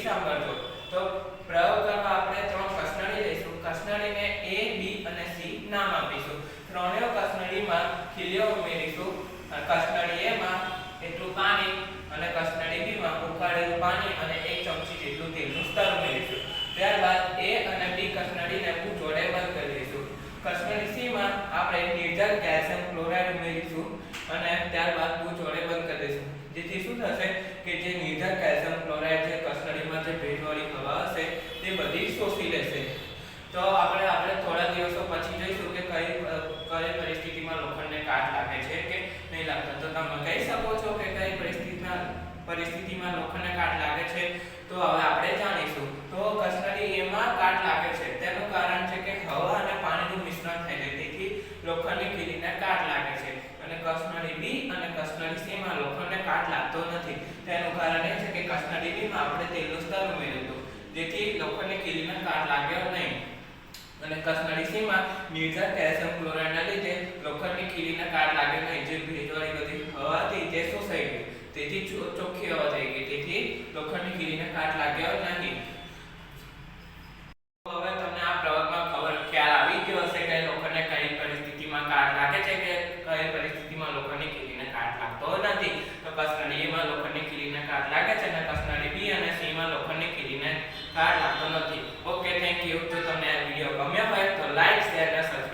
સાંભળજો। તો પ્રયોગમાં આપણે ત્રણ કસનળી લઈશું। કસનળીને A, B અને C નામ આપીશું। ત્રણેય કસનળીમાં ખીલીઓ ઉમેરીશું। કસનળી A માં એટલું પાણી અને કસનળી B માં ઉકાળેલું પાણી અને 1 ચમચી જેટલું તેલનું સ્તર ઉમેરીશું। ત્યારબાદ A અને B કસનળીને જોડે બંધ કરી દઈશું। કસનળી C માં આપણે નિર્જલ કેલ્શિયમ ક્લોરાઇડ ઉમેરીશું અને ત્યારબાદ જોડે બંધ કરી દઈશું। જેથી શું થશે કે જે નિર્જલ કેલ્શિયમ ક્લોરાઇડ જે કસનળીમાં જે ભેજવાળી હવા હશે તે બધી શોષી લેશે। તો આપણે થોડા દિવસો પછી જોઈશું કે કઈ પરિસ્થિતિમાં લોખંડને કાટ લાગે છે કે નહીં લાગતો। તો તમે કહી શકો છો કે કઈ પરિસ્થિતિમાં લોખંડને કાટ લાગે છે? તો હવે આપણે જાણીશું। તો કસનળી A માં કાટ લાગે છે તેનું કારણ છે કે હવા અને પાણીનું મિશ્રણ થઈ જાય તેથી લોખંડની ખીલીને કાટ લાગે છે। અને કસનળી B અને કસનળી C માં લોખંડને કાટ લાગતો નથી તેનું કારણ એ છે કે કસનળી B માં આપણે તેલનું સ્તર ઉમેર્યું હતું જેથી લોખંડની ખીલીને કાટ લાગ્યો નહીં। અને કસનળી C માં નિર્જલ કેલ્શિયમ ક્લોરાઇડના લીધે લોખંડની ખીલીને કાટ લાગ્યો નહીં। જે ભેજવાળી બધી હવા હતી તે શોષાઈ ગઈ તેથી ચોખ્ખી હવા થઈ ગઈ તેથી લોખંડની ખીલીને કાટ લાગ્યો નહીં। હવે તમને આ પ્રયોગમાં ખ્યાલ આવી ગયો હશે કે લોખંડને કઈ પરિસ્થિતિમાં કાટ લાગે છે કે કઈ પરિસ્થિતિમાં લોખંડની ખીલીને કાટ લાગતો નથી। તો કસનળી A માં લોખંડની ખીલીને કાટ લાગે છે અને કસનળી B અને C માં લોખંડની ખીલીને કાટ લાગતો નથી। Okay, thank you. જો તમને આ વિડિયો ગમ્યો હોય તો લાઈક, શેર અને સબસ્ક્રાઇબ